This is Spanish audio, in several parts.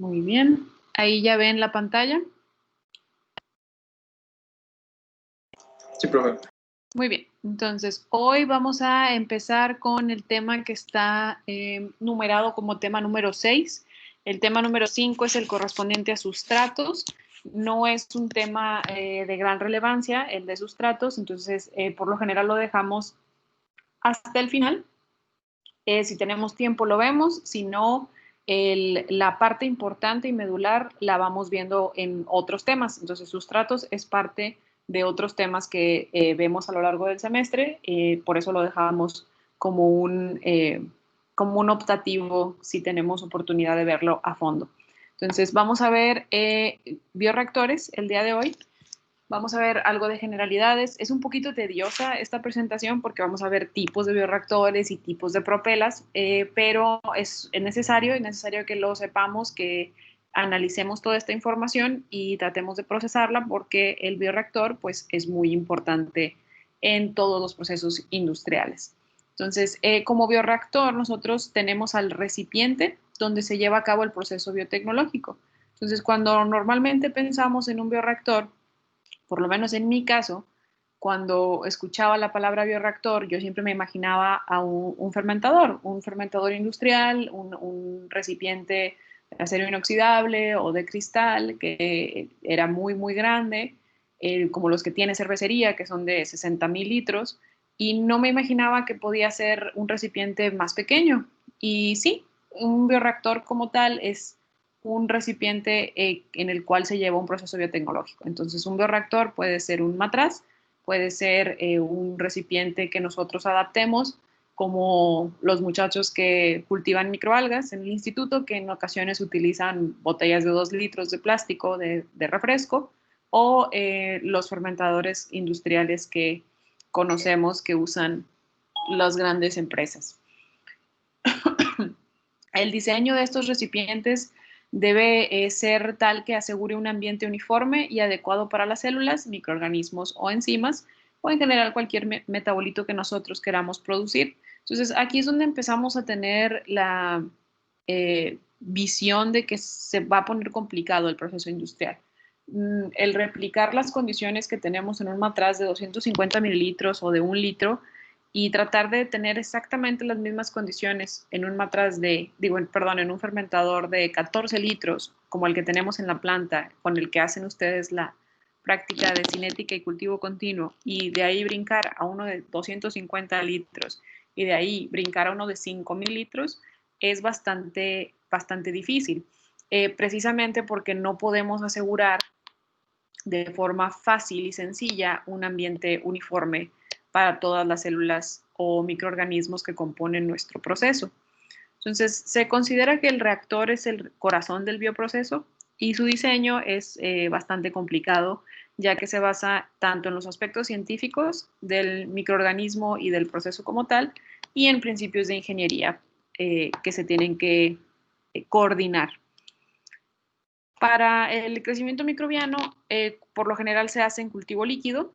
Muy bien. Ahí ya ven la pantalla. Sí, profe. Muy bien. Entonces, hoy vamos a empezar con el tema que está numerado como tema número 6. El tema número 5 es el correspondiente a sustratos. No es un tema de gran relevancia, el de sustratos, entonces por lo general lo dejamos hasta el final. Si tenemos tiempo lo vemos, si no, la parte importante y medular la vamos viendo en otros temas. Entonces, sustratos es parte de otros temas que vemos a lo largo del semestre, por eso lo dejamos como un optativo si tenemos oportunidad de verlo a fondo. Entonces, vamos a ver bioreactores el día de hoy. Vamos a ver algo de generalidades. Es un poquito tediosa esta presentación porque vamos a ver tipos de bioreactores y tipos de propelas, pero es necesario que lo sepamos, que analicemos toda esta información y tratemos de procesarla porque el bioreactor pues, es muy importante en todos los procesos industriales. Entonces, como bioreactor, nosotros tenemos al recipiente donde se lleva a cabo el proceso biotecnológico. Entonces, cuando normalmente pensamos en un bioreactor, por lo menos en mi caso, cuando escuchaba la palabra bioreactor, yo siempre me imaginaba a un fermentador industrial, un recipiente de acero inoxidable o de cristal que era muy, muy grande, como los que tiene cervecería, que son de 60,000 litros, y no me imaginaba que podía ser un recipiente más pequeño. Y sí, un bioreactor como tal es un recipiente en el cual se lleva un proceso biotecnológico. Entonces, un bioreactor puede ser un matraz, puede ser un recipiente que nosotros adaptemos, como los muchachos que cultivan microalgas en el instituto, que en ocasiones utilizan botellas de 2 litros de plástico de refresco, o los fermentadores industriales que conocemos que usan las grandes empresas. El diseño de estos recipientes debe ser tal que asegure un ambiente uniforme y adecuado para las células, microorganismos o enzimas, o en general cualquier metabolito que nosotros queramos producir. Entonces, aquí es donde empezamos a tener la visión de que se va a poner complicado el proceso industrial. El replicar las condiciones que tenemos en un matraz de 250 mililitros o de 1 litro y tratar de tener exactamente las mismas condiciones en un matraz en un fermentador de 14 litros, como el que tenemos en la planta, con el que hacen ustedes la práctica de cinética y cultivo continuo, y de ahí brincar a uno de 250 litros, y de ahí brincar a uno de 5,000 litros, es bastante, bastante difícil, precisamente porque no podemos asegurar de forma fácil y sencilla un ambiente uniforme para todas las células o microorganismos que componen nuestro proceso. Entonces, se considera que el reactor es el corazón del bioproceso y su diseño es bastante complicado, ya que se basa tanto en los aspectos científicos del microorganismo y del proceso como tal, y en principios de ingeniería que se tienen que coordinar. Para el crecimiento microbiano, por lo general se hace en cultivo líquido.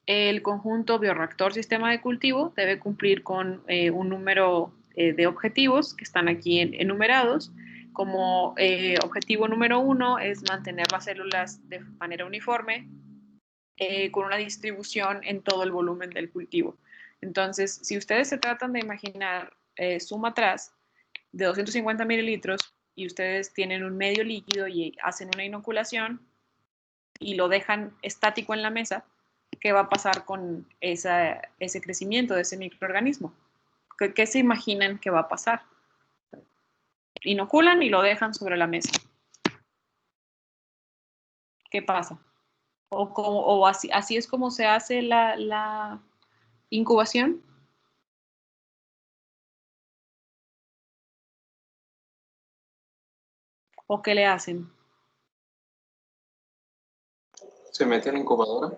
El conjunto bioreactor sistema de cultivo debe cumplir con un número de objetivos que están aquí enumerados. Como objetivo número 1 es mantener las células de manera uniforme con una distribución en todo el volumen del cultivo. Entonces, si ustedes se tratan de imaginar su matraz de 250 mililitros y ustedes tienen un medio líquido y hacen una inoculación y lo dejan estático en la mesa, ¿qué va a pasar con ese crecimiento de ese microorganismo? ¿Qué se imaginan que va a pasar? Inoculan y lo dejan sobre la mesa. ¿Qué pasa? O así es como se hace la incubación. ¿O qué le hacen? ¿Se mete en la incubadora?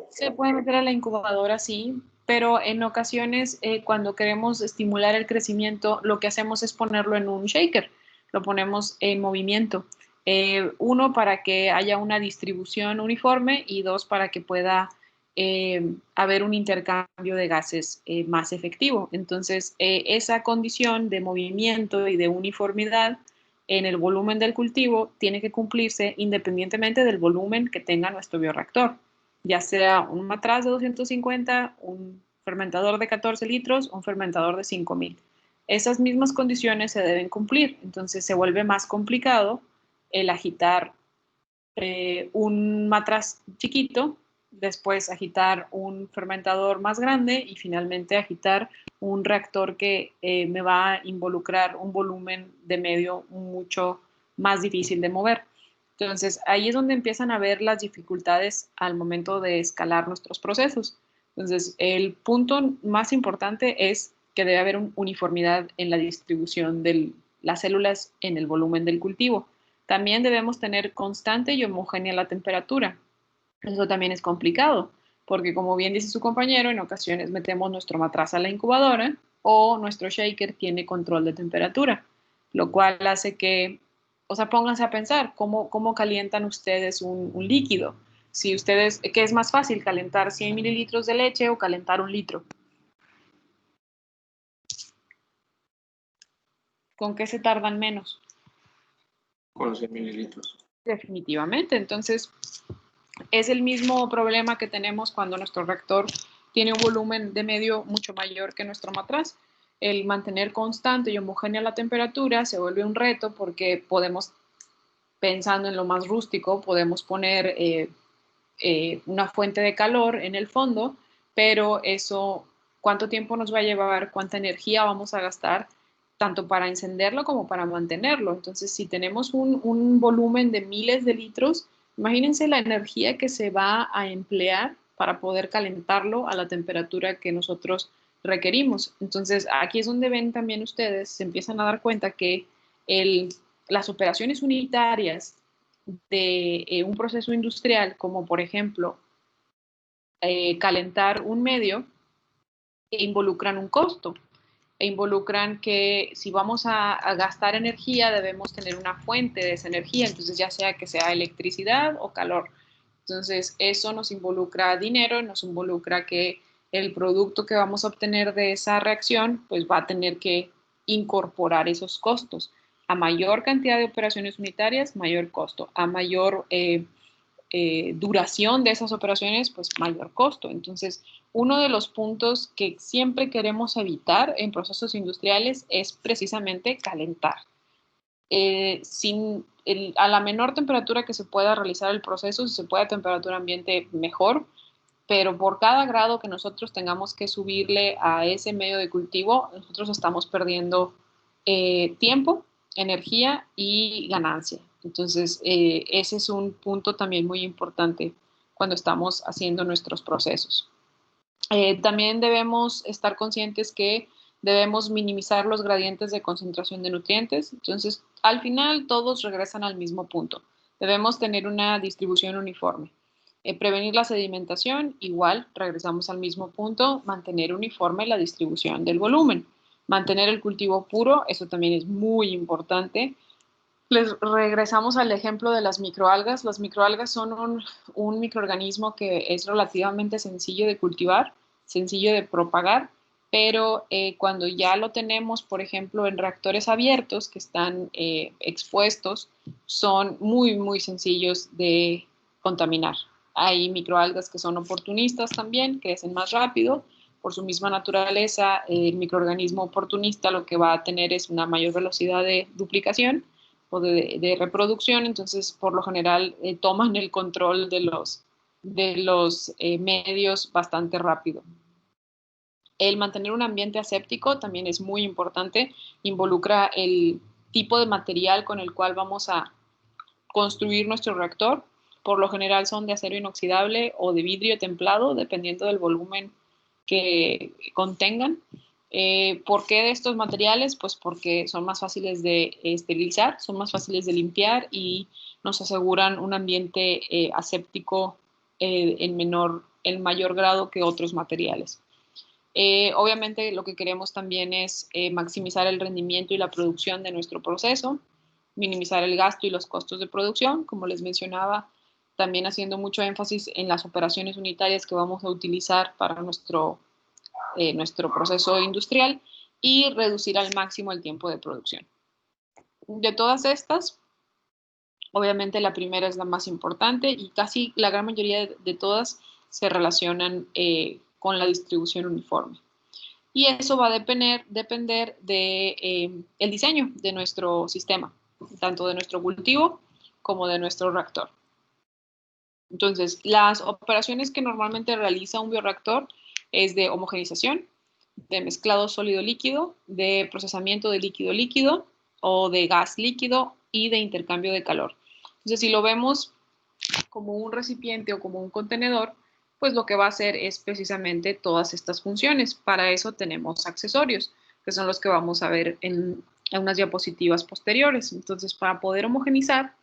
Se puede meter a la incubadora, sí, pero en ocasiones cuando queremos estimular el crecimiento, lo que hacemos es ponerlo en un shaker, lo ponemos en movimiento. Uno, para que haya una distribución uniforme y dos, para que pueda haber un intercambio de gases más efectivo. Entonces, esa condición de movimiento y de uniformidad en el volumen del cultivo tiene que cumplirse independientemente del volumen que tenga nuestro bioreactor, ya sea un matraz de 250, un fermentador de 14 litros o un fermentador de 5000. Esas mismas condiciones se deben cumplir, entonces se vuelve más complicado el agitar un matraz chiquito, después agitar un fermentador más grande y finalmente agitar un reactor que me va a involucrar un volumen de medio mucho más difícil de mover. Entonces, ahí es donde empiezan a ver las dificultades al momento de escalar nuestros procesos. Entonces, el punto más importante es que debe haber una uniformidad en la distribución de las células en el volumen del cultivo. También debemos tener constante y homogénea la temperatura. Eso también es complicado, porque como bien dice su compañero, en ocasiones metemos nuestro matraz a la incubadora o nuestro shaker tiene control de temperatura, lo cual hace que, o sea, pónganse a pensar cómo calientan ustedes un líquido. Si ustedes, ¿qué es más fácil, calentar 100 mililitros de leche o calentar un litro? ¿Con qué se tardan menos? Con los 100 mililitros. Definitivamente. Entonces, es el mismo problema que tenemos cuando nuestro reactor tiene un volumen de medio mucho mayor que nuestro matraz. El mantener constante y homogénea la temperatura se vuelve un reto porque podemos, pensando en lo más rústico, podemos poner una fuente de calor en el fondo, pero eso, ¿cuánto tiempo nos va a llevar? ¿Cuánta energía vamos a gastar? Tanto para encenderlo como para mantenerlo. Entonces, si tenemos un volumen de miles de litros, imagínense la energía que se va a emplear para poder calentarlo a la temperatura que nosotros requerimos. Entonces, aquí es donde ven también ustedes, se empiezan a dar cuenta que las operaciones unitarias de un proceso industrial, como por ejemplo calentar un medio, involucran un costo e involucran que si vamos a gastar energía debemos tener una fuente de esa energía, entonces ya sea que sea electricidad o calor. Entonces eso nos involucra dinero, nos involucra que el producto que vamos a obtener de esa reacción pues va a tener que incorporar esos costos. A mayor cantidad de operaciones unitarias, mayor costo. A mayor duración de esas operaciones, pues mayor costo. Entonces, uno de los puntos que siempre queremos evitar en procesos industriales es precisamente calentar. A la menor temperatura que se pueda realizar el proceso, si se puede a temperatura ambiente, mejor, pero por cada grado que nosotros tengamos que subirle a ese medio de cultivo, nosotros estamos perdiendo tiempo, energía y ganancia. Entonces, ese es un punto también muy importante cuando estamos haciendo nuestros procesos. También debemos estar conscientes que debemos minimizar los gradientes de concentración de nutrientes. Entonces, al final, todos regresan al mismo punto. Debemos tener una distribución uniforme. Prevenir la sedimentación, igual, regresamos al mismo punto, mantener uniforme la distribución del volumen. Mantener el cultivo puro, eso también es muy importante. Les regresamos al ejemplo de las microalgas. Las microalgas son un microorganismo que es relativamente sencillo de cultivar, sencillo de propagar, pero cuando ya lo tenemos, por ejemplo, en reactores abiertos que están expuestos, son muy, muy sencillos de contaminar. Hay microalgas que son oportunistas también, crecen más rápido. Por su misma naturaleza, el microorganismo oportunista lo que va a tener es una mayor velocidad de duplicación o de reproducción, entonces por lo general toman el control de los medios bastante rápido. El mantener un ambiente aséptico también es muy importante, involucra el tipo de material con el cual vamos a construir nuestro reactor. Por lo general son de acero inoxidable o de vidrio templado, dependiendo del volumen que contengan. ¿Por qué de estos materiales? Pues porque son más fáciles de esterilizar, son más fáciles de limpiar y nos aseguran un ambiente aséptico en mayor grado que otros materiales. Obviamente lo que queremos también es maximizar el rendimiento y la producción de nuestro proceso, minimizar el gasto y los costos de producción, como les mencionaba, también haciendo mucho énfasis en las operaciones unitarias que vamos a utilizar para nuestro proceso industrial y reducir al máximo el tiempo de producción. De todas estas, obviamente la primera es la más importante y casi la gran mayoría de todas se relacionan con la distribución uniforme. Y eso va a depender de, el diseño de nuestro sistema, tanto de nuestro cultivo como de nuestro reactor. Entonces, las operaciones que normalmente realiza un bioreactor es de homogenización, de mezclado sólido-líquido, de procesamiento de líquido-líquido o de gas líquido y de intercambio de calor. Entonces, si lo vemos como un recipiente o como un contenedor, pues lo que va a hacer es precisamente todas estas funciones. Para eso tenemos accesorios, que son los que vamos a ver en unas diapositivas posteriores. Entonces, para poder homogenizar,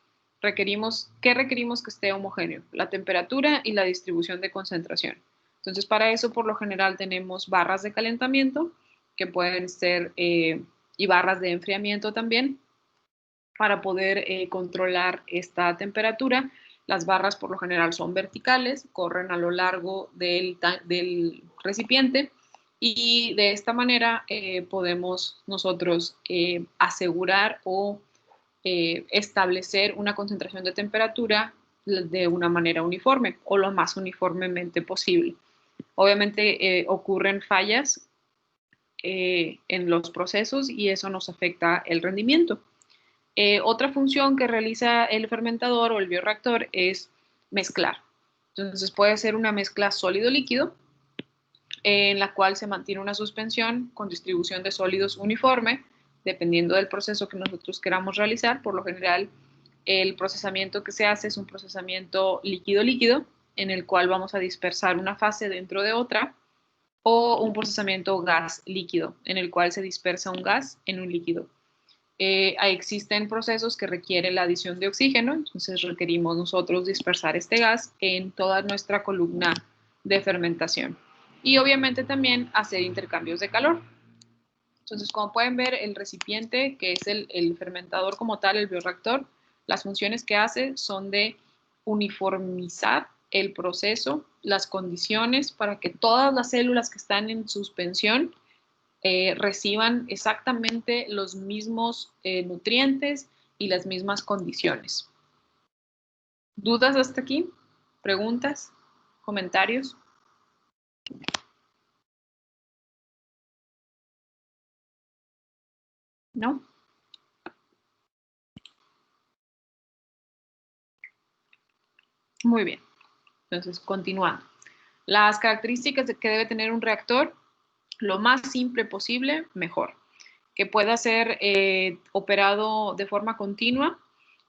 ¿qué requerimos que esté homogéneo? La temperatura y la distribución de concentración. Entonces, para eso, por lo general, tenemos barras de calentamiento, que pueden ser, y barras de enfriamiento también, para poder controlar esta temperatura. Las barras por lo general son verticales, corren a lo largo del recipiente y de esta manera podemos nosotros asegurar o establecer una concentración de temperatura de una manera uniforme o lo más uniformemente posible. Obviamente ocurren fallas en los procesos y eso nos afecta el rendimiento. Otra función que realiza el fermentador o el bioreactor es mezclar. Entonces puede ser una mezcla sólido-líquido en la cual se mantiene una suspensión con distribución de sólidos uniforme, dependiendo del proceso que nosotros queramos realizar. Por lo general, el procesamiento que se hace es un procesamiento líquido-líquido, en el cual vamos a dispersar una fase dentro de otra, o un procesamiento gas-líquido, en el cual se dispersa un gas en un líquido. Existen procesos que requieren la adición de oxígeno, entonces requerimos nosotros dispersar este gas en toda nuestra columna de fermentación. Y obviamente también hacer intercambios de calor. Entonces, como pueden ver, el recipiente, que es el fermentador como tal, el bioreactor, las funciones que hace son de uniformizar el proceso, las condiciones para que todas las células que están en suspensión reciban exactamente los mismos nutrientes y las mismas condiciones. ¿Dudas hasta aquí? ¿Preguntas? ¿Comentarios? ¿No? Muy bien. Entonces, continuando. Las características que debe tener un reactor, lo más simple posible, mejor. Que pueda ser operado de forma continua.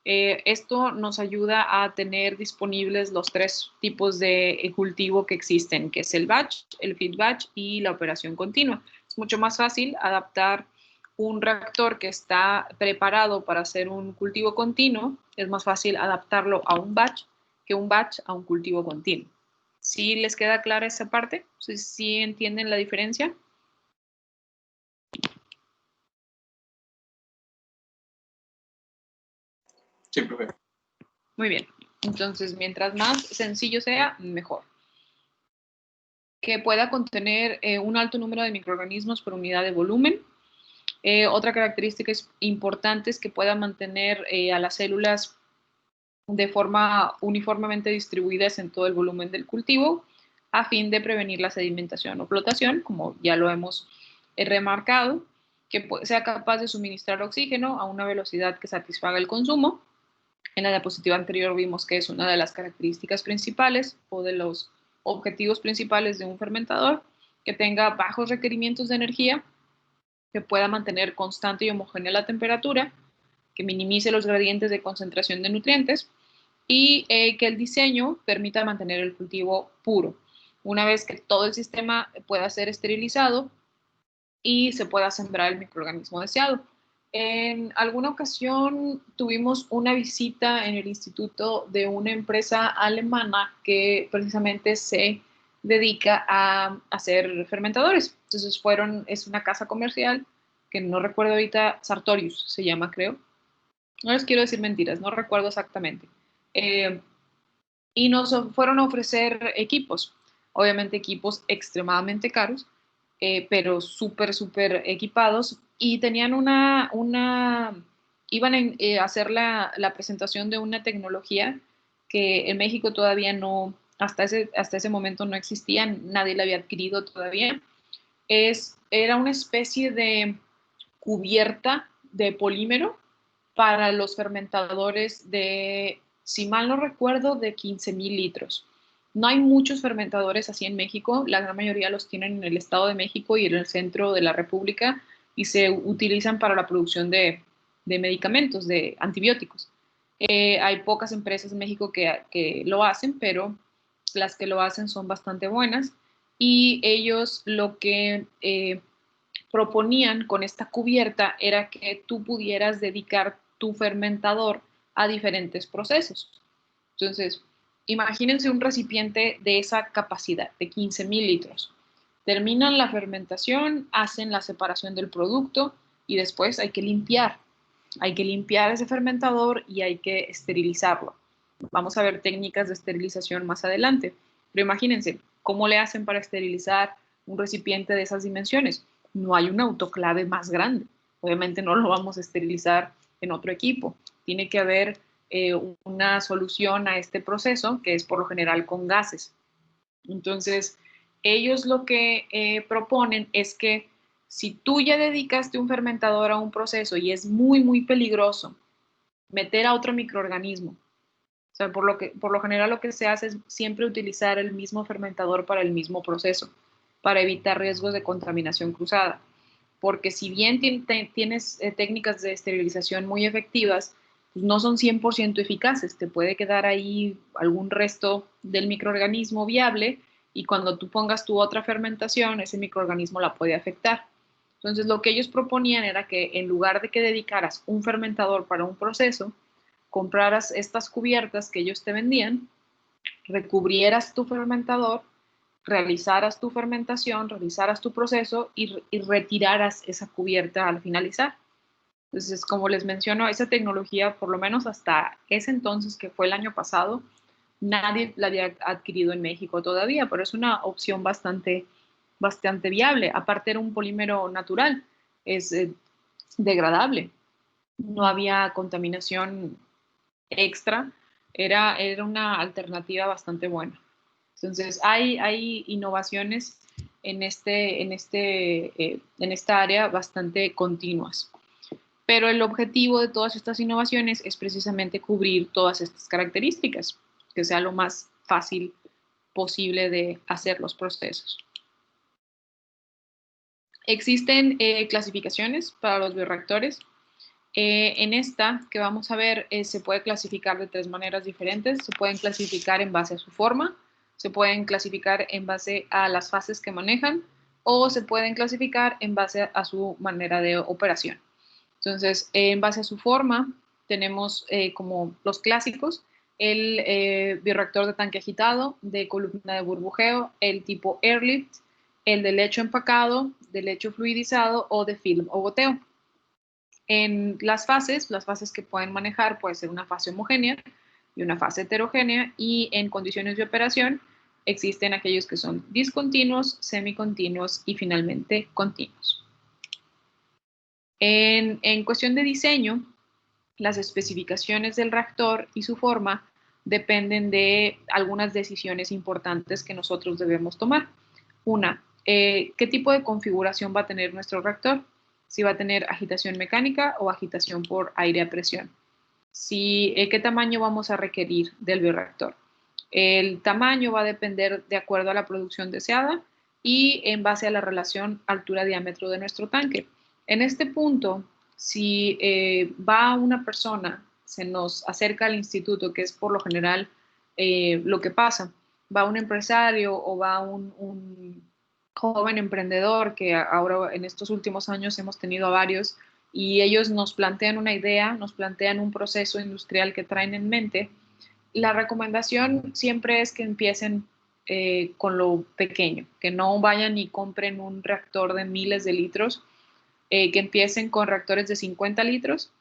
Esto nos ayuda a tener disponibles los tres tipos de cultivo que existen, que es el batch, el feed batch y la operación continua. Es mucho más fácil adaptar un reactor que está preparado para hacer un cultivo continuo, es más fácil adaptarlo a un batch que un batch a un cultivo continuo. ¿Sí les queda clara esa parte? ¿Sí entienden la diferencia? Sí, profe. Muy bien. Entonces, mientras más sencillo sea, mejor. Que pueda contener un alto número de microorganismos por unidad de volumen. Otra característica importante es que pueda mantener a las células de forma uniformemente distribuidas en todo el volumen del cultivo a fin de prevenir la sedimentación o flotación, como ya lo hemos remarcado, que sea capaz de suministrar oxígeno a una velocidad que satisfaga el consumo. En la diapositiva anterior vimos que es una de las características principales o de los objetivos principales de un fermentador, que tenga bajos requerimientos de energía, que pueda mantener constante y homogénea la temperatura, que minimice los gradientes de concentración de nutrientes y que el diseño permita mantener el cultivo puro. Una vez que todo el sistema pueda ser esterilizado y se pueda sembrar el microorganismo deseado. En alguna ocasión tuvimos una visita en el instituto de una empresa alemana que precisamente se dedica a hacer fermentadores. Entonces es una casa comercial que no recuerdo ahorita, Sartorius se llama, creo. No les quiero decir mentiras, no recuerdo exactamente. Y nos fueron a ofrecer equipos, obviamente equipos extremadamente caros, pero súper equipados y tenían una iban a hacer la presentación de una tecnología que en México todavía no, hasta ese momento no existía, nadie la había adquirido todavía. Era una especie de cubierta de polímero para los fermentadores de, si mal no recuerdo, de 15,000 litros. No hay muchos fermentadores así en México, la gran mayoría los tienen en el Estado de México y en el centro de la República y se utilizan para la producción de medicamentos, de antibióticos. Hay pocas empresas en México que lo hacen, pero las que lo hacen son bastante buenas y ellos lo que proponían con esta cubierta era que tú pudieras dedicar tu fermentador a diferentes procesos. Entonces, imagínense un recipiente de esa capacidad, de 15,000 litros. Terminan la fermentación, hacen la separación del producto y después hay que limpiar. Hay que limpiar ese fermentador y hay que esterilizarlo. Vamos a ver técnicas de esterilización más adelante. Pero imagínense, ¿cómo le hacen para esterilizar un recipiente de esas dimensiones? No hay un autoclave más grande. Obviamente no lo vamos a esterilizar en otro equipo. Tiene que haber una solución a este proceso, que es por lo general con gases. Entonces, ellos lo que proponen es que si tú ya dedicaste un fermentador a un proceso y es muy, muy peligroso meter a otro microorganismo, o sea, por lo general lo que se hace es siempre utilizar el mismo fermentador para el mismo proceso, para evitar riesgos de contaminación cruzada. Porque si bien tienes técnicas de esterilización muy efectivas, pues no son 100% eficaces. Te puede quedar ahí algún resto del microorganismo viable y cuando tú pongas tu otra fermentación, ese microorganismo la puede afectar. Entonces, lo que ellos proponían era que en lugar de que dedicaras un fermentador para un proceso, compraras estas cubiertas que ellos te vendían, recubrieras tu fermentador, realizaras tu fermentación, realizaras tu proceso y retiraras esa cubierta al finalizar. Entonces, como les menciono, esa tecnología, por lo menos hasta ese entonces, que fue el año pasado, nadie la había adquirido en México todavía, pero es una opción bastante viable. Aparte era un polímero natural, es degradable, no había contaminación extra, era una alternativa bastante buena. Entonces, hay innovaciones en esta área bastante continuas. Pero el objetivo de todas estas innovaciones es precisamente cubrir todas estas características, que sea lo más fácil posible de hacer los procesos. Existen clasificaciones para los bioreactores. En esta que vamos a ver se puede clasificar de 3 maneras diferentes. Se pueden clasificar en base a su forma, se pueden clasificar en base a las fases que manejan o se pueden clasificar en base a su manera de operación. Entonces, en base a su forma, tenemos como los clásicos, el bioreactor de tanque agitado, de columna de burbujeo, el tipo airlift, el de lecho empacado, de lecho fluidizado o de film o goteo. En las fases que pueden manejar puede ser una fase homogénea y una fase heterogénea y en condiciones de operación existen aquellos que son discontinuos, semicontinuos y finalmente continuos. En cuestión de diseño, las especificaciones del reactor y su forma dependen de algunas decisiones importantes que nosotros debemos tomar. Una, ¿qué tipo de configuración va a tener nuestro reactor? Si va a tener agitación mecánica o agitación por aire a presión. ¿Qué tamaño vamos a requerir del bioreactor? El tamaño va a depender de acuerdo a la producción deseada y en base a la relación altura-diámetro de nuestro tanque. En este punto, si va una persona, se nos acerca al instituto, que es por lo general lo que pasa, va un empresario o va un joven emprendedor, que ahora en estos últimos años hemos tenido a varios, y ellos nos plantean una idea, nos plantean un proceso industrial que traen en mente. La recomendación siempre es que empiecen con lo pequeño, que no vayan y compren un reactor de miles de litros, que empiecen con reactores de 50 litros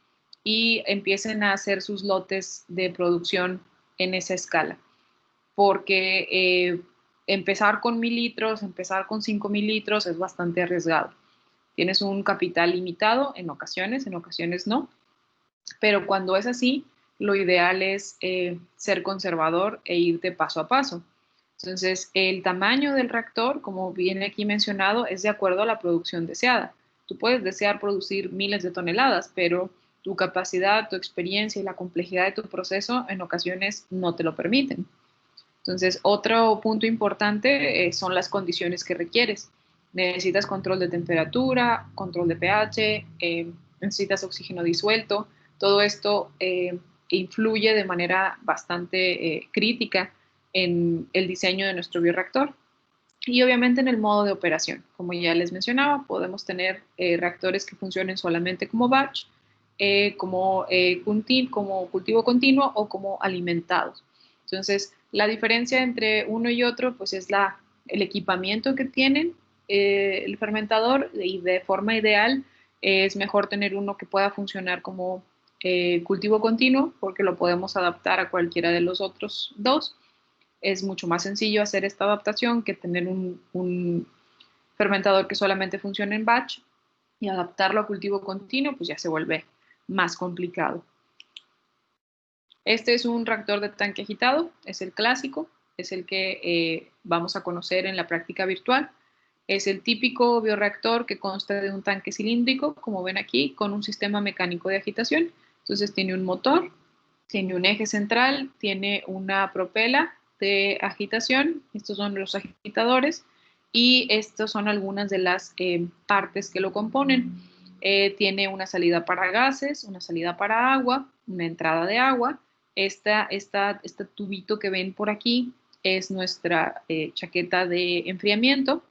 y empiecen a hacer sus lotes de producción en esa escala. Porque empezar con 1,000 litros, empezar con 5,000 litros es bastante arriesgado. Tienes un capital limitado en ocasiones no. Pero cuando es así, lo ideal es ser conservador e irte paso a paso. Entonces, el tamaño del reactor, como viene aquí mencionado, es de acuerdo a la producción deseada. Tú puedes desear producir miles de toneladas, pero tu capacidad, tu experiencia y la complejidad de tu proceso en ocasiones no te lo permiten. Entonces, otro punto importante son las condiciones que requieres. Necesitas control de temperatura, control de pH, necesitas oxígeno disuelto. Todo esto influye de manera bastante crítica en el diseño de nuestro bioreactor. Y obviamente en el modo de operación. Como ya les mencionaba, podemos tener reactores que funcionen solamente como batch, como cultivo continuo o como alimentados. Entonces, la diferencia entre uno y otro pues es el equipamiento que tienen el fermentador, y de forma ideal es mejor tener uno que pueda funcionar como cultivo continuo, porque lo podemos adaptar a cualquiera de los otros dos. Es mucho más sencillo hacer esta adaptación que tener un fermentador que solamente funciona en batch, y adaptarlo a cultivo continuo pues ya se vuelve más complicado. Este es un reactor de tanque agitado, es el clásico, es el que vamos a conocer en la práctica virtual. Es el típico bioreactor que consta de un tanque cilíndrico, como ven aquí, con un sistema mecánico de agitación. Entonces tiene un motor, tiene un eje central, tiene una propela de agitación, estos son los agitadores, y estas son algunas de las partes que lo componen. Tiene una salida para gases, una salida para agua, una entrada de agua. Este tubito que ven por aquí es nuestra chaqueta de enfriamiento.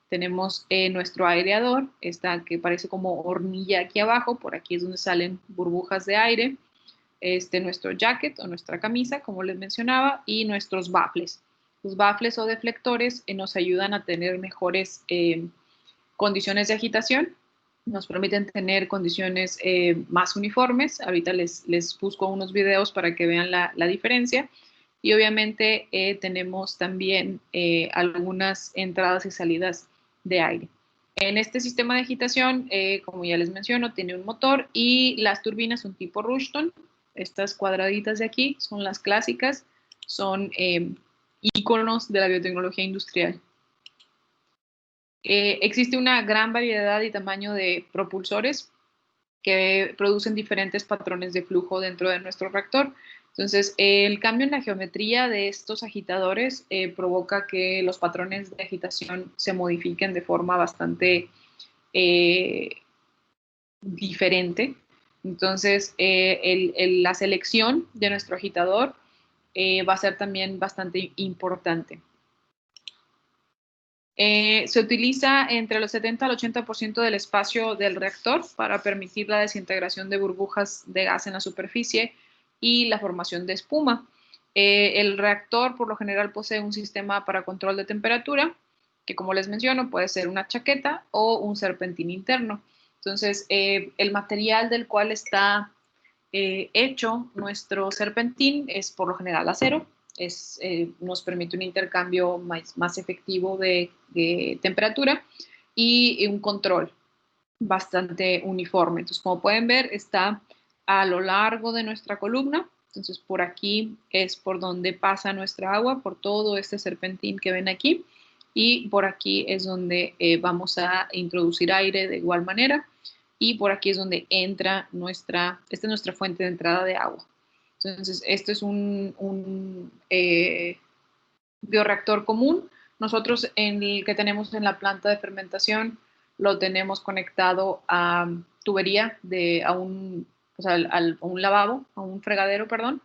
Tenemos nuestro aireador, esta que parece como hornilla aquí abajo, por aquí es donde salen burbujas de aire. Nuestro jacket o nuestra camisa, como les mencionaba, y nuestros baffles. Los baffles o deflectores nos ayudan a tener mejores condiciones de agitación, nos permiten tener condiciones más uniformes. Ahorita les busco unos videos para que vean la diferencia. Y obviamente tenemos también algunas entradas y salidas de aire. En este sistema de agitación, como ya les menciono, tiene un motor y las turbinas son tipo Rushton. Estas cuadraditas de aquí son las clásicas, son íconos de la biotecnología industrial. Existe una gran variedad y tamaño de propulsores que producen diferentes patrones de flujo dentro de nuestro reactor. Entonces, el cambio en la geometría de estos agitadores provoca que los patrones de agitación se modifiquen de forma bastante diferente. Entonces, la selección de nuestro agitador va a ser también bastante importante. Se utiliza entre los 70 al 80% del espacio del reactor para permitir la desintegración de burbujas de gas en la superficie y la formación de espuma. El reactor por lo general posee un sistema para control de temperatura, que como les menciono puede ser una chaqueta o un serpentín interno. Entonces, el material del cual está hecho nuestro serpentín es por lo general acero. Nos permite un intercambio más efectivo de temperatura y un control bastante uniforme. Entonces, como pueden ver, está a lo largo de nuestra columna. Entonces, por aquí es por donde pasa nuestra agua, por todo este serpentín que ven aquí. Y por aquí es donde vamos a introducir aire de igual manera. Y por aquí es donde entra esta es nuestra fuente de entrada de agua. Entonces, esto es un bioreactor común. Nosotros en el que tenemos en la planta de fermentación lo tenemos conectado a tubería a un lavabo, a un fregadero, perdón,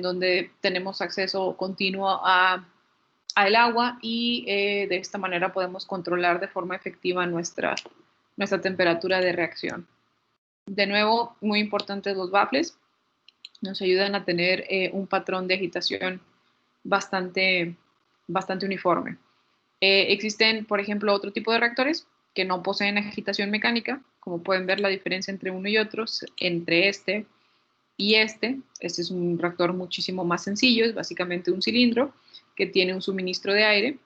donde tenemos acceso continuo al agua y de esta manera podemos controlar de forma efectiva nuestra temperatura de reacción. De nuevo, muy importantes los baffles, nos ayudan a tener un patrón de agitación bastante uniforme. Existen, por ejemplo, otro tipo de reactores que no poseen agitación mecánica, como pueden ver la diferencia entre uno y otro, entre este y este. Este es un reactor muchísimo más sencillo, es básicamente un cilindro que tiene un suministro de aire.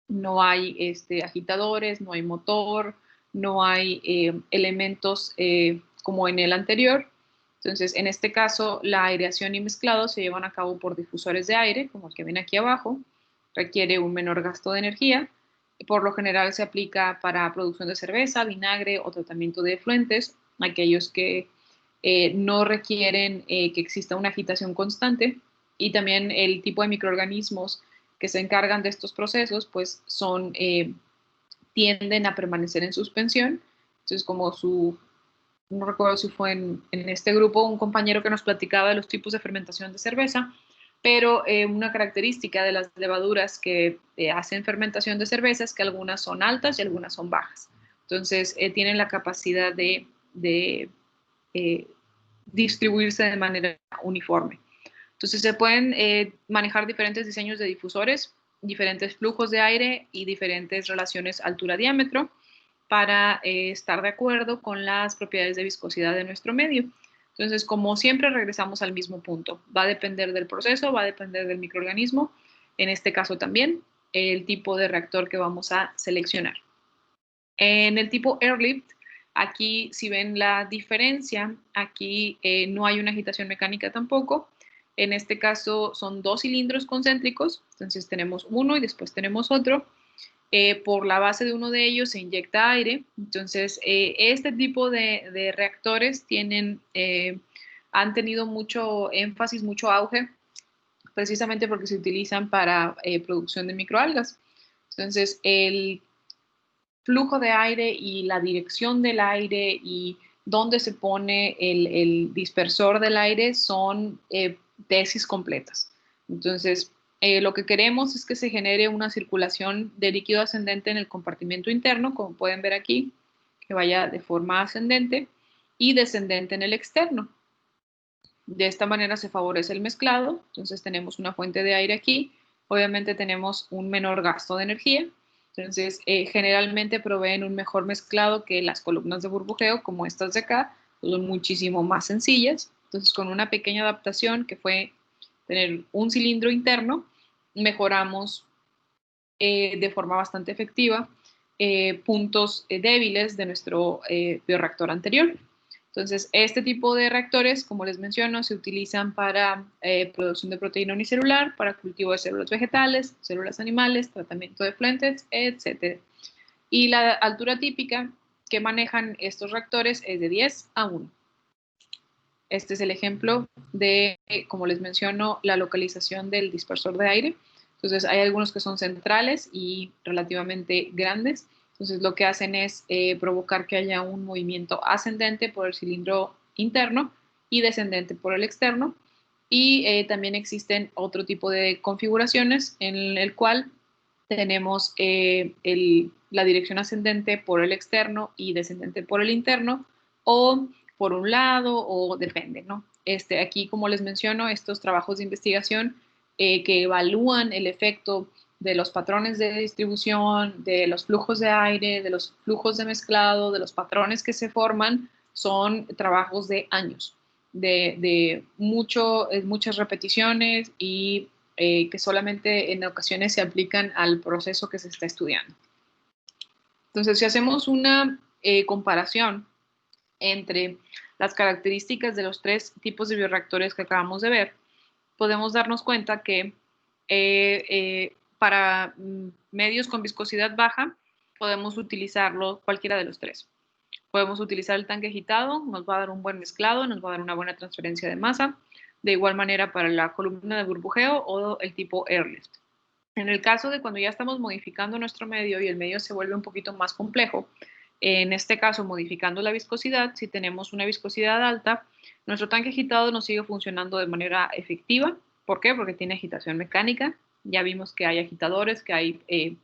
No hay agitadores, no hay motor, no hay elementos como en el anterior. Entonces, en este caso, la aireación y mezclado se llevan a cabo por difusores de aire, como el que ven aquí abajo. Requiere un menor gasto de energía. Por lo general se aplica para producción de cerveza, vinagre o tratamiento de efluentes, aquellos que no requieren que exista una agitación constante. Y también el tipo de microorganismos que se encargan de estos procesos, pues tienden a permanecer en suspensión. Entonces, como no recuerdo si fue en este grupo, un compañero que nos platicaba de los tipos de fermentación de cerveza, pero una característica de las levaduras que hacen fermentación de cerveza es que algunas son altas y algunas son bajas. Entonces, tienen la capacidad de distribuirse de manera uniforme. Entonces, se pueden manejar diferentes diseños de difusores, diferentes flujos de aire y diferentes relaciones altura-diámetro para estar de acuerdo con las propiedades de viscosidad de nuestro medio. Entonces, como siempre, regresamos al mismo punto. Va a depender del proceso, va a depender del microorganismo, en este caso también, el tipo de reactor que vamos a seleccionar. En el tipo Airlift, aquí si ven la diferencia, aquí no hay una agitación mecánica tampoco. En este caso son dos cilindros concéntricos, entonces tenemos uno y después tenemos otro. Por la base de uno de ellos se inyecta aire. Entonces, este tipo de reactores han tenido mucho énfasis, mucho auge, precisamente porque se utilizan para producción de microalgas. Entonces, el flujo de aire y la dirección del aire y dónde se pone el dispersor del aire son tesis completas. Entonces, lo que queremos es que se genere una circulación de líquido ascendente en el compartimento interno, como pueden ver aquí, que vaya de forma ascendente y descendente en el externo. De esta manera se favorece el mezclado, entonces tenemos una fuente de aire aquí, obviamente tenemos un menor gasto de energía, entonces generalmente proveen un mejor mezclado que las columnas de burbujeo, como estas de acá, son muchísimo más sencillas, entonces con una pequeña adaptación que fue tener un cilindro interno, mejoramos de forma bastante efectiva puntos débiles de nuestro bioreactor anterior. Entonces, este tipo de reactores, como les menciono, se utilizan para producción de proteína unicelular, para cultivo de células vegetales, células animales, tratamiento de efluentes, etc. Y la altura típica que manejan estos reactores es de 10 a 1. Este es el ejemplo de, como les menciono, la localización del dispersor de aire. Entonces, hay algunos que son centrales y relativamente grandes. Entonces, lo que hacen es provocar que haya un movimiento ascendente por el cilindro interno y descendente por el externo. Y también existen otro tipo de configuraciones en el cual tenemos la dirección ascendente por el externo y descendente por el interno, o por un lado, o depende, ¿no? Aquí, como les menciono, estos trabajos de investigación que evalúan el efecto de los patrones de distribución, de los flujos de aire, de los flujos de mezclado, de los patrones que se forman, son trabajos de años, de muchas repeticiones y que solamente en ocasiones se aplican al proceso que se está estudiando. Entonces, si hacemos una comparación entre las características de los tres tipos de bioreactores que acabamos de ver, podemos darnos cuenta que para medios con viscosidad baja podemos utilizarlo cualquiera de los tres. Podemos utilizar el tanque agitado, nos va a dar un buen mezclado, nos va a dar una buena transferencia de masa. De igual manera para la columna de burbujeo o el tipo Airlift. En el caso de cuando ya estamos modificando nuestro medio y el medio se vuelve un poquito más complejo, en este caso modificando la viscosidad, si tenemos una viscosidad alta, nuestro tanque agitado nos sigue funcionando de manera efectiva. ¿Por qué? Porque tiene agitación mecánica. Ya vimos que hay agitadores, que hay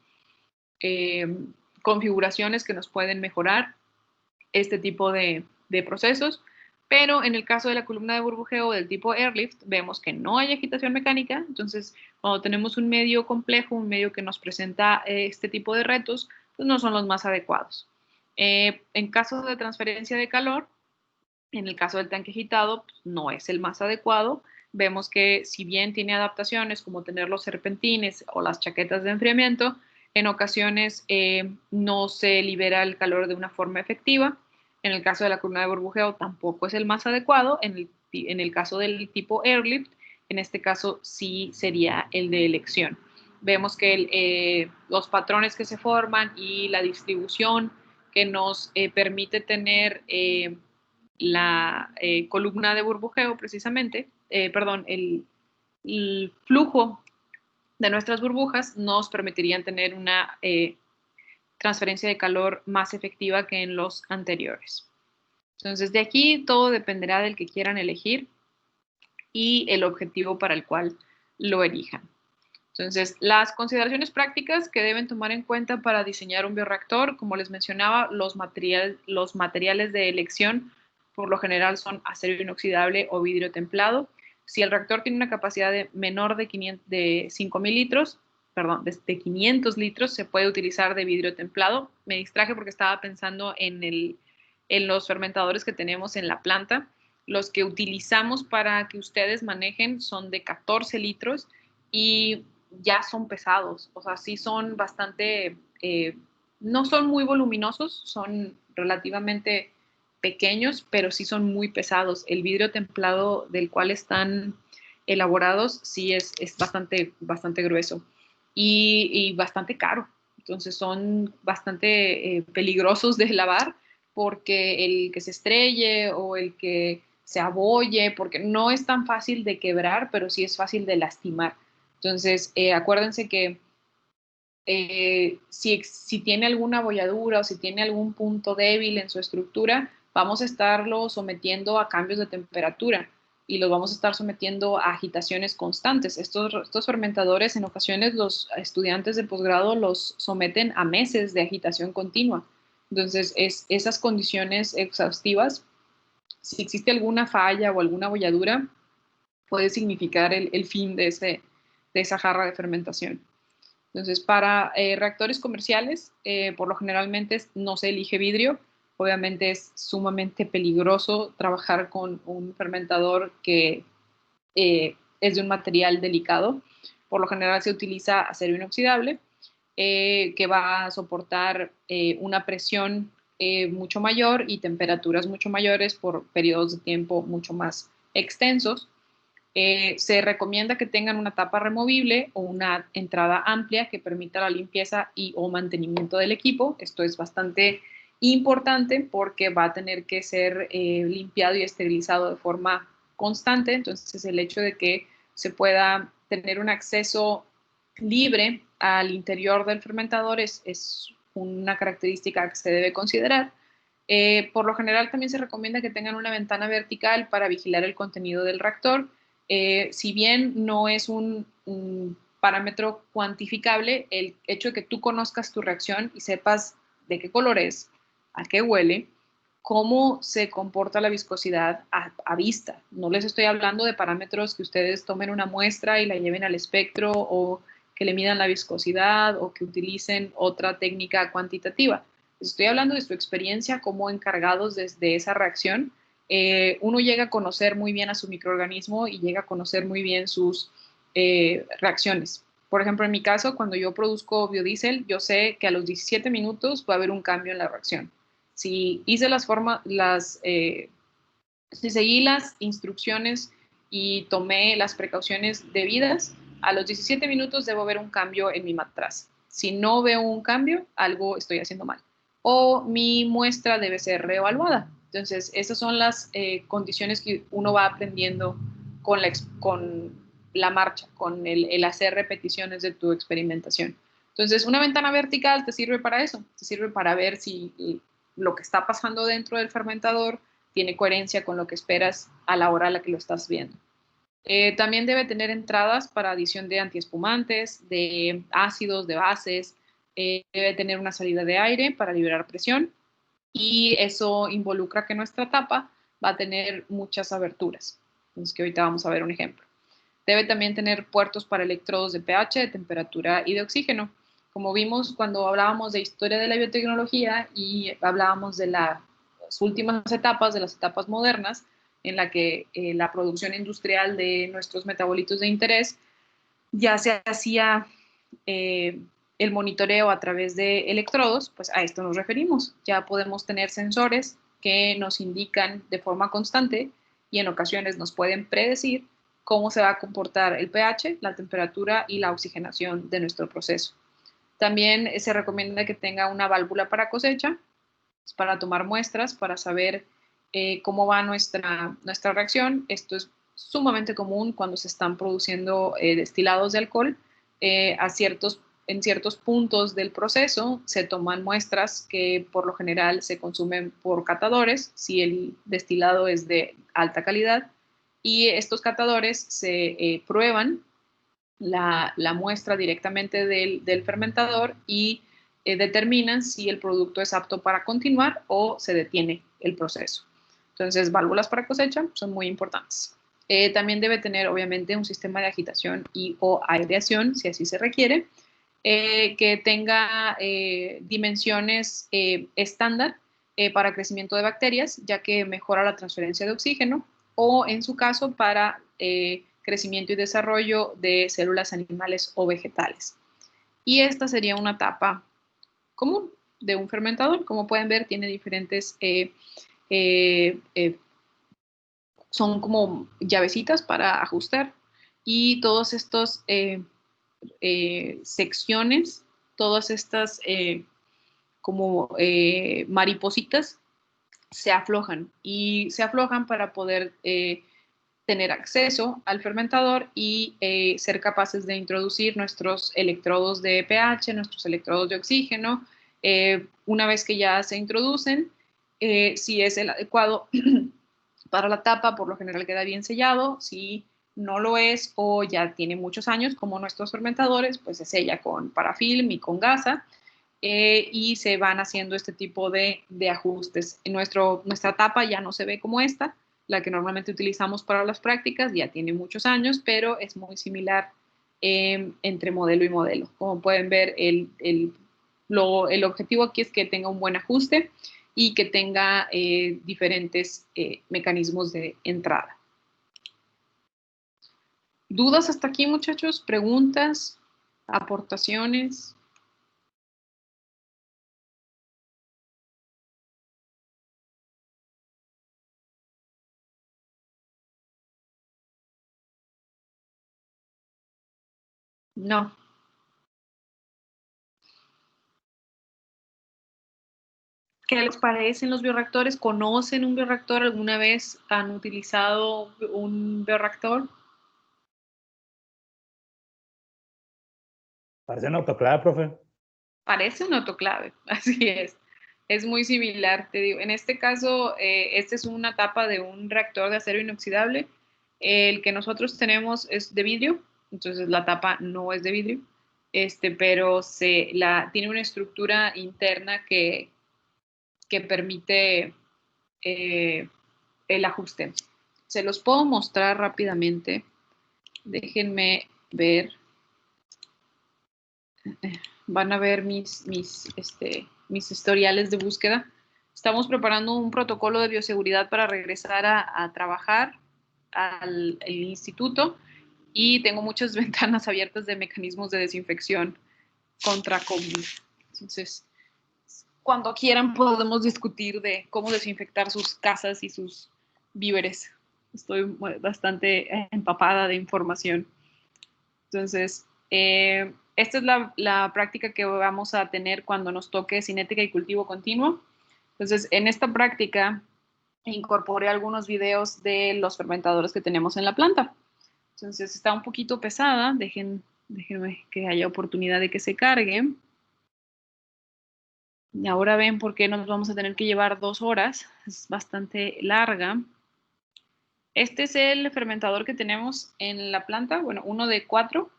configuraciones que nos pueden mejorar este tipo de procesos, pero en el caso de la columna de burbujeo del tipo Airlift, vemos que no hay agitación mecánica, entonces cuando tenemos un medio complejo, un medio que nos presenta este tipo de retos, pues no son los más adecuados. En caso de transferencia de calor, en el caso del tanque agitado, pues no es el más adecuado. Vemos que si bien tiene adaptaciones como tener los serpentines o las chaquetas de enfriamiento, en ocasiones no se libera el calor de una forma efectiva. En el caso de la columna de burbujeo tampoco es el más adecuado. En el caso del tipo airlift, en este caso sí sería el de elección. Vemos que los patrones que se forman y la distribución que nos permite tener la columna de burbujeo precisamente, perdón, el flujo de nuestras burbujas nos permitirían tener una transferencia de calor más efectiva que en los anteriores. Entonces, de aquí todo dependerá del que quieran elegir y el objetivo para el cual lo elijan. Entonces, las consideraciones prácticas que deben tomar en cuenta para diseñar un bioreactor, como les mencionaba, los materiales de elección por lo general son acero inoxidable o vidrio templado. Si el reactor tiene una capacidad menor de 5.000 litros, perdón, de 500 litros, se puede utilizar de vidrio templado. Me distraje porque estaba pensando en los fermentadores que tenemos en la planta. Los que utilizamos para que ustedes manejen son de 14 litros y ya son pesados, o sea, sí son bastante, no son muy voluminosos, son relativamente pequeños, pero sí son muy pesados. El vidrio templado del cual están elaborados sí es bastante grueso y bastante caro. Entonces son bastante peligrosos de lavar porque el que se estrelle o el que se abolle, porque no es tan fácil de quebrar, pero sí es fácil de lastimar. Entonces, acuérdense que si tiene alguna abolladura o si tiene algún punto débil en su estructura, vamos a estarlo sometiendo a cambios de temperatura y los vamos a estar sometiendo a agitaciones constantes. Estos fermentadores, en ocasiones, los estudiantes de posgrado los someten a meses de agitación continua. Entonces, esas condiciones exhaustivas, si existe alguna falla o alguna abolladura, puede significar el fin de esa jarra de fermentación. Entonces, para reactores comerciales, por lo generalmente no se elige vidrio. Obviamente es sumamente peligroso trabajar con un fermentador que es de un material delicado. Por lo general se utiliza acero inoxidable, que va a soportar una presión mucho mayor y temperaturas mucho mayores por periodos de tiempo mucho más extensos. Se recomienda que tengan una tapa removible o una entrada amplia que permita la limpieza y o mantenimiento del equipo. Esto es bastante importante porque va a tener que ser limpiado y esterilizado de forma constante. Entonces, el hecho de que se pueda tener un acceso libre al interior del fermentador es una característica que se debe considerar. Por lo general también se recomienda que tengan una ventana vertical para vigilar el contenido del reactor. Si bien no es un parámetro cuantificable, el hecho de que tú conozcas tu reacción y sepas de qué color es, a qué huele, cómo se comporta la viscosidad a vista. No les estoy hablando de parámetros que ustedes tomen una muestra y la lleven al espectro o que le midan la viscosidad o que utilicen otra técnica cuantitativa. Estoy hablando de su experiencia como encargados de esa reacción. Uno llega a conocer muy bien a su microorganismo y llega a conocer muy bien sus reacciones. Por ejemplo, en mi caso, cuando yo produzco biodiesel, yo sé que a los 17 minutos va a haber un cambio en la reacción. Si hice si seguí las instrucciones y tomé las precauciones debidas, a los 17 minutos debo ver un cambio en mi matraz. Si no veo un cambio, algo estoy haciendo mal. O mi muestra debe ser reevaluada. Entonces, esas son las condiciones que uno va aprendiendo con la marcha, con el hacer repeticiones de tu experimentación. Entonces, una ventana vertical te sirve para eso, te sirve para ver si lo que está pasando dentro del fermentador tiene coherencia con lo que esperas a la hora a la que lo estás viendo. También debe tener entradas para adición de antiespumantes, de ácidos, de bases. Debe tener una salida de aire para liberar presión y eso involucra que nuestra tapa va a tener muchas aberturas. Entonces, que ahorita vamos a ver un ejemplo. Debe también tener puertos para electrodos de pH, de temperatura y de oxígeno. Como vimos cuando hablábamos de historia de la biotecnología y hablábamos de las últimas etapas, de las etapas modernas, en la que la producción industrial de nuestros metabolitos de interés ya se hacía el monitoreo a través de electrodos, pues a esto nos referimos. Ya podemos tener sensores que nos indican de forma constante y en ocasiones nos pueden predecir cómo se va a comportar el pH, la temperatura y la oxigenación de nuestro proceso. También se recomienda que tenga una válvula para cosecha, para tomar muestras, para saber cómo va nuestra reacción. Esto es sumamente común cuando se están produciendo destilados de alcohol. En ciertos puntos del proceso se toman muestras que por lo general se consumen por catadores, si el destilado es de alta calidad, y estos catadores se prueban la muestra directamente del fermentador y determinan si el producto es apto para continuar o se detiene el proceso. Entonces, válvulas para cosecha son muy importantes. También debe tener, obviamente, un sistema de agitación y o aireación, si así se requiere, que tenga dimensiones estándar para crecimiento de bacterias, ya que mejora la transferencia de oxígeno, o en su caso para crecimiento y desarrollo de células animales o vegetales. Y esta sería una etapa común de un fermentador. Como pueden ver, tiene diferentes, son como llavecitas para ajustar, y todos estos secciones, todas estas como maripositas se aflojan, y se aflojan para poder tener acceso al fermentador y ser capaces de introducir nuestros electrodos de pH, nuestros electrodos de oxígeno. Una vez que ya se introducen, si es el adecuado para la tapa, por lo general queda bien sellado. Si no lo es o ya tiene muchos años, como nuestros fermentadores, pues se sella con parafilm y con gasa. Y se van haciendo este tipo de ajustes. Nuestra tapa ya no se ve como esta, la que normalmente utilizamos para las prácticas, ya tiene muchos años, pero es muy similar entre modelo y modelo. Como pueden ver, el objetivo aquí es que tenga un buen ajuste y que tenga diferentes mecanismos de entrada. ¿Dudas hasta aquí, muchachos? ¿Preguntas? ¿Aportaciones? No. ¿Qué les parecen los bioreactores? ¿Conocen un bioreactor? ¿Alguna vez han utilizado un bioreactor? Parece un autoclave, profe. Parece un autoclave, así es. Es muy similar, te digo. En este caso, esta es una tapa de un reactor de acero inoxidable. El que nosotros tenemos es de vidrio, entonces la tapa no es de vidrio, pero tiene una estructura interna que permite el ajuste. Se los puedo mostrar rápidamente. Déjenme ver. Van a ver mis historiales de búsqueda. Estamos preparando un protocolo de bioseguridad para regresar a trabajar al instituto, y tengo muchas ventanas abiertas de mecanismos de desinfección contra COVID. Entonces, cuando quieran podemos discutir de cómo desinfectar sus casas y sus víveres. Estoy bastante empapada de información. Entonces, esta es la práctica que vamos a tener cuando nos toque cinética y cultivo continuo. Entonces, en esta práctica incorporé algunos videos de los fermentadores que tenemos en la planta. Entonces, está un poquito pesada. Déjenme que haya oportunidad de que se cargue. Y ahora ven por qué nos vamos a tener que llevar 2 horas. Es bastante larga. Este es el fermentador que tenemos en la planta. Bueno, uno de 4.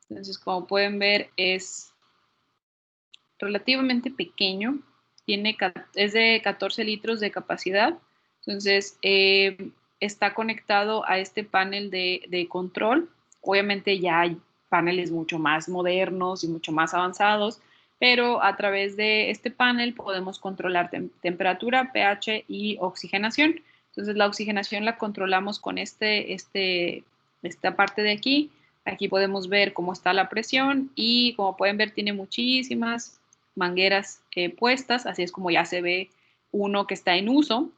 Entonces, como pueden ver, es relativamente pequeño. Es de 14 litros de capacidad. Entonces, está conectado a este panel de control. Obviamente ya hay paneles mucho más modernos y mucho más avanzados, pero a través de este panel podemos controlar temperatura, pH y oxigenación. Entonces, la oxigenación la controlamos con esta parte de aquí. Aquí podemos ver cómo está la presión, y como pueden ver tiene muchísimas mangueras puestas, así es como ya se ve uno que está en uso.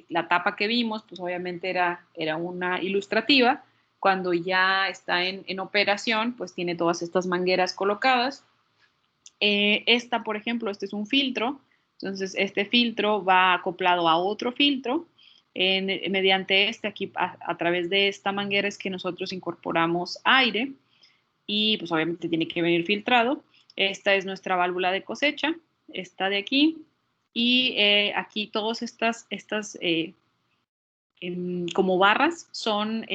La tapa que vimos, pues obviamente era una ilustrativa. Cuando ya está en operación, pues tiene todas estas mangueras colocadas. Esta, por ejemplo, este es un filtro. Entonces, este filtro va acoplado a otro filtro. Mediante aquí, a través de esta manguera es que nosotros incorporamos aire y pues obviamente tiene que venir filtrado. Esta es nuestra válvula de cosecha, esta de aquí. Y aquí todas estas como barras son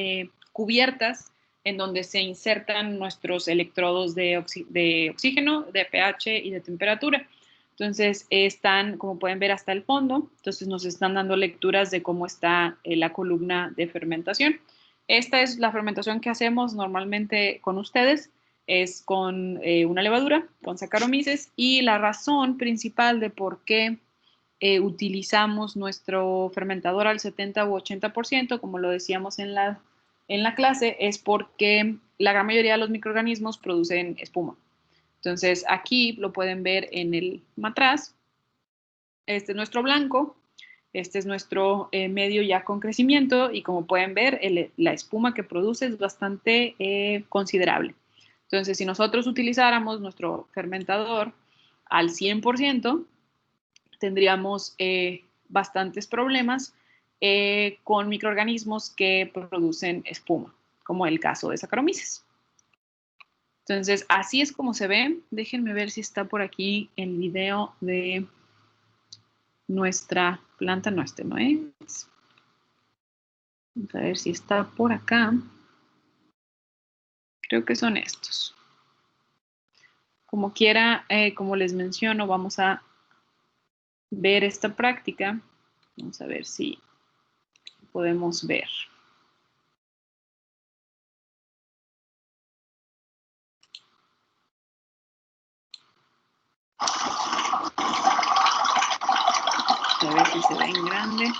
cubiertas en donde se insertan nuestros electrodos de oxígeno, de pH y de temperatura. Entonces están, como pueden ver, hasta el fondo. Entonces nos están dando lecturas de cómo está la columna de fermentación. Esta es la fermentación que hacemos normalmente con ustedes. Es con una levadura, con Saccharomyces, y la razón principal de por qué utilizamos nuestro fermentador al 70 u 80%, como lo decíamos en la clase, es porque la gran mayoría de los microorganismos producen espuma. Entonces, aquí lo pueden ver en el matraz. Este es nuestro blanco, este es nuestro medio ya con crecimiento y como pueden ver, la espuma que produce es bastante considerable. Entonces, si nosotros utilizáramos nuestro fermentador al 100%, tendríamos bastantes problemas con microorganismos que producen espuma, como el caso de Saccharomyces. Entonces, así es como se ve. Déjenme ver si está por aquí el video de nuestra planta. No, este no es. Vamos a ver si está por acá. Creo que son estos. Como quiera, como les menciono, vamos a ver esta práctica. Vamos a ver si podemos ver. A ver si se ve en grande.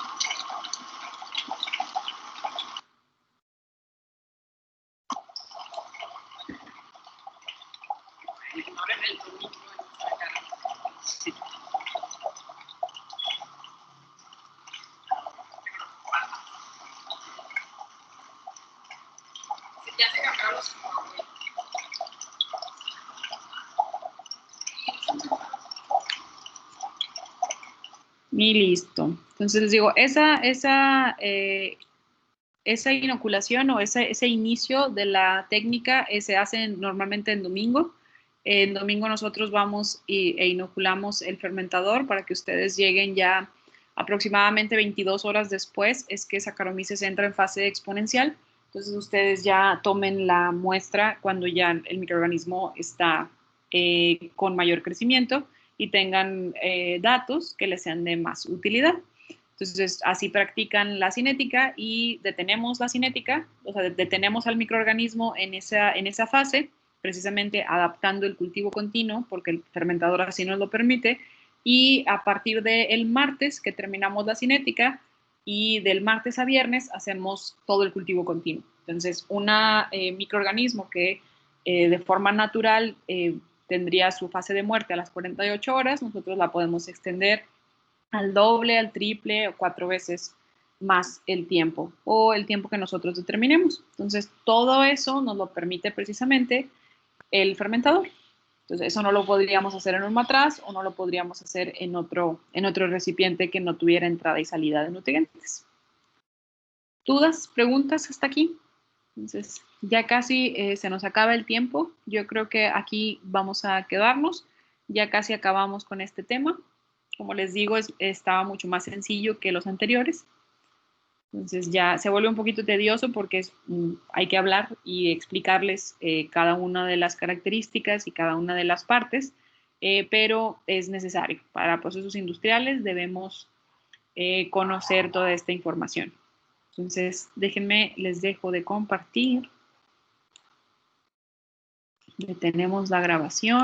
Y listo. Entonces les digo, esa inoculación o ese inicio de la técnica se hace normalmente en domingo. En domingo nosotros vamos e inoculamos el fermentador para que ustedes lleguen ya aproximadamente 22 horas después, es que Saccharomyces entra en fase exponencial. Entonces ustedes ya tomen la muestra cuando ya el microorganismo está con mayor crecimiento y tengan datos que les sean de más utilidad. Entonces, así practican la cinética y detenemos la cinética, o sea, detenemos al microorganismo en esa fase, precisamente adaptando el cultivo continuo, porque el fermentador así nos lo permite, y a partir del martes que terminamos la cinética, y del martes a viernes hacemos todo el cultivo continuo. Entonces, un microorganismo que de forma natural tendría su fase de muerte a las 48 horas, nosotros la podemos extender al doble, al triple o 4 veces más el tiempo o el tiempo que nosotros determinemos. Entonces, todo eso nos lo permite precisamente el fermentador. Entonces, eso no lo podríamos hacer en un matraz o no lo podríamos hacer en otro recipiente que no tuviera entrada y salida de nutrientes. ¿Dudas, preguntas hasta aquí? Entonces, ya casi se nos acaba el tiempo. Yo creo que aquí vamos a quedarnos. Ya casi acabamos con este tema. Como les digo, estaba mucho más sencillo que los anteriores. Entonces ya se vuelve un poquito tedioso porque hay que hablar y explicarles cada una de las características y cada una de las partes, pero es necesario. Para procesos industriales debemos conocer toda esta información. Entonces, déjenme, les dejo de compartir. Detenemos la grabación.